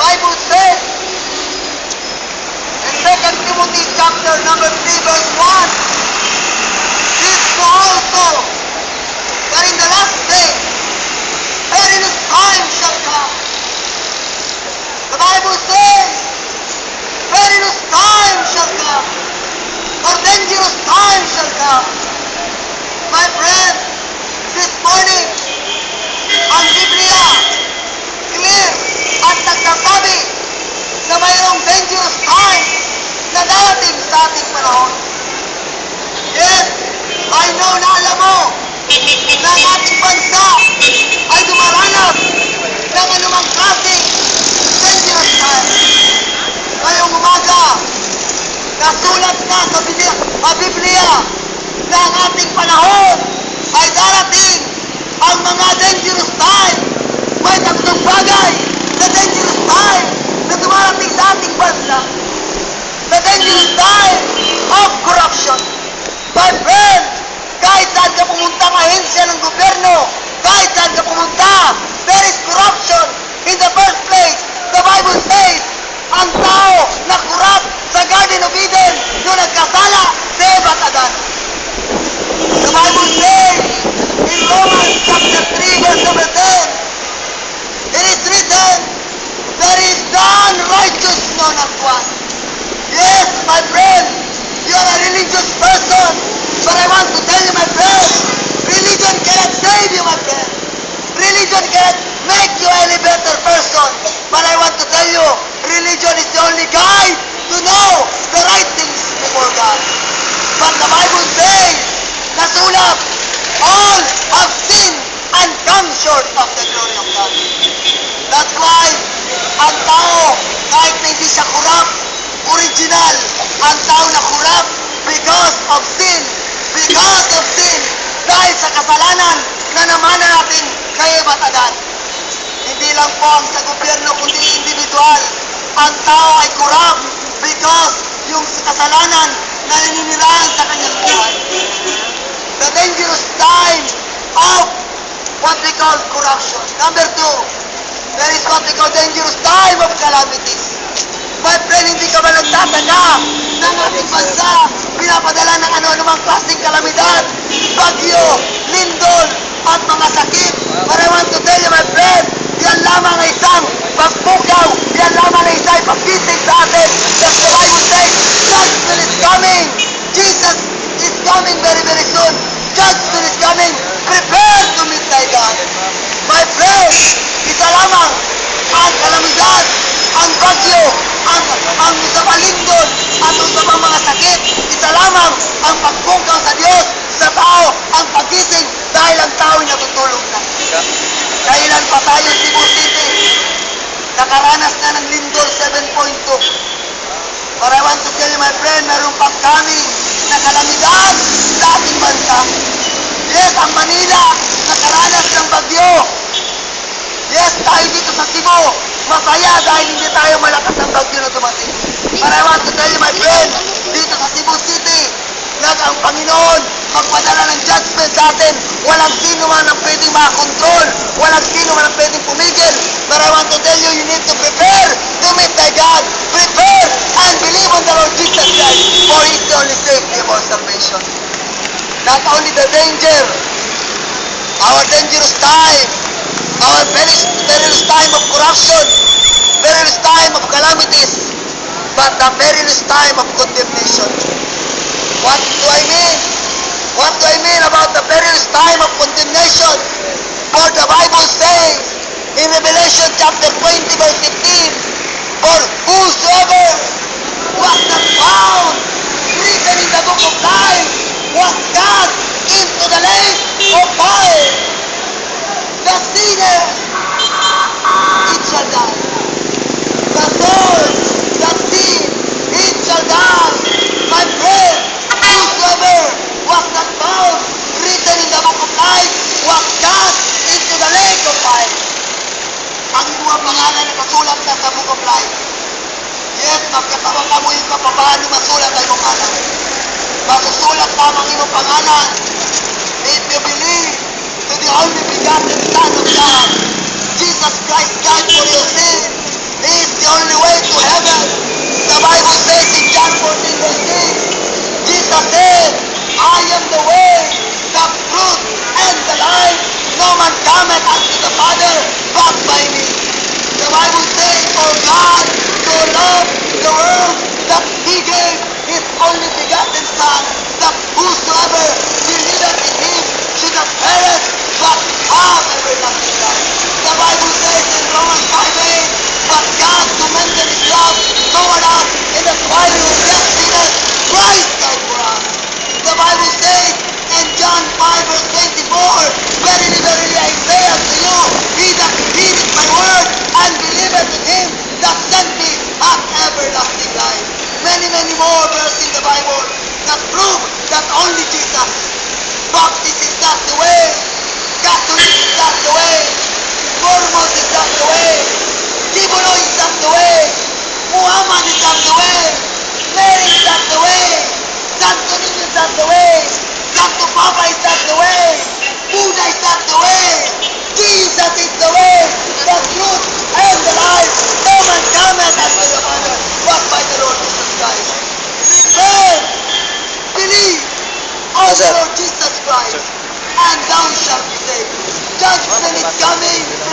Bible says in 2 Timothy chapter number 3 verse 1, this also, that in the last day, perilous time shall come. The Bible says, perilous time shall come, or dangerous time shall come. My friend, this morning, ang Biblia, clear at nagsasabi na mayroong dangerous time na darating sa ating panahon. Yes, I know na alam mo na ang ating bansa ay dumaranas ng anumang klaseng dangerous time. Ngayong umaga, nasulat na sa Biblia na ang ating panahon ay darating ang mga dangerous time. May tatlong bagay na dangerous time na dumarating sa ating bansa. The dangerous time of corruption. My friend, kahit saan ka pumunta ng ahensya ng gobyerno, kahit saan ka pumunta, there is corruption. In the first place, the Bible says, ang tao na kurap sa Garden of Eden nung nagkasala si Eva at Adan. The Bible says in Romans chapter 3 verse number 10, it is written, there is none righteous, no not one. Yes, my friend, you are a religious person, but I want to tell you, my friend, religion cannot save you, my friend. Religion cannot make you any better person. But I want to tell you, religion is the only guide to know the right things before God. But the Bible says, nasulat, all have sinned and come short of the glory of God. That's why, ang tao, kahit na hindi siya kurap, original, ang tao na kurap because of sin, dahil sa kasalanan na namanan natin kay Eva at Adan. Hindi lang po ang sa gobyerno, kundi individual. Ang tao ay kurap because yung kasalanan na naninirahan sa kanyang buhay. The dangerous time of what we call corruption. Number 2, there is what we call dangerous time of calamities. My friend, hindi ka ba nagtataka ng ating bansa pinapadala ng ano-anumang klaseng kalamidad, bagyo, lindol, at mga sakit? But I want to tell you, my friend, yan lamang ay isang pagpukaw, yan lamang ay isang pagkisig sa atin. That's the Bible says, judgment is coming. Jesus is coming very, very soon. Judgment is coming. Prepare to meet thy God. My friend, isa lamang ang kalamidad, ang bagyo, ang lindol, at ang mga sakit. Isa lamang ang pagpukaw sa Diyos, sa tao, ang pagising, dahil ang tao ay natutulog na. Kailan pa tayo Cebu City? Nakaranas na ng lindol 7.2. But I want to tell you, my friend, meron pang coming na kalamidad sa ating bansa. Yes, ang Manila, nakaranas ng bagyo. Yes, tayo dito sa Cebu, masaya dahil hindi tayo malakas ang bagyo na dumating. But I want to tell you, my friend, dito sa Cebu City, ang Panginoon magpadala ng judgment sa atin. Walang sino man ang pwedeng makakontrol. Walang sino man ang pwedeng pumigil. But I want to tell you, you need to prepare to meet thy God. Prepare and believe on the Lord Jesus Christ, for He is the only safety of our salvation. Not only the danger, our dangerous time, our perilous time of corruption, perilous time of calamities, but the perilous time of condemnation. What do I mean? What do I mean about the perilous time of condemnation? For the Bible says in Revelation chapter 20 verse 15, for whosoever was not found written in the book of life was cast into the lake of fire. The sinner, it shall die. The soul that sin, it shall die. My friend, whosoever was not found written in the book of life was cast into the lake of fire. Ang mga pangalan na kasulat na sa book of life. Yes, magkatawag ka mo yung paano masulat ay mong pangalan. Masusulat lamang yung pangalan. If you believe to the only begotten Son of God, Jesus Christ died for your sin. He is the 14 verse 6, Jesus said, I am the way, the truth, and the life. No man cometh unto the Father but by me. The Bible says, for God so loved the world that he gave his only begotten Son, that whosoever believeth in him should not perish, but have everlasting life. The Bible says in Romans 5:8, but God commended his love toward us in that while we were yet sinners, Christ died for us. The Bible says in John 5 verse 24, verily, verily, I say unto you, he that heareth my word and believeth in him that sent me hath everlasting life. Many, many more verses in the Bible that prove that only Jesus. Baptist is not the way. Catholic is not the way. Mormon is not the way. Kibulo is not the way. Muhammad is not the way. Mary is not the way. Santo Niño is not the way. Santo Papa is not the way. Buddha is not the way. Jesus is the way, the truth, and the life. No man cometh unto the Father but by the Lord Jesus Christ. Repent, believe on the Lord Jesus Christ, and thou shalt be saved. Judgment is coming.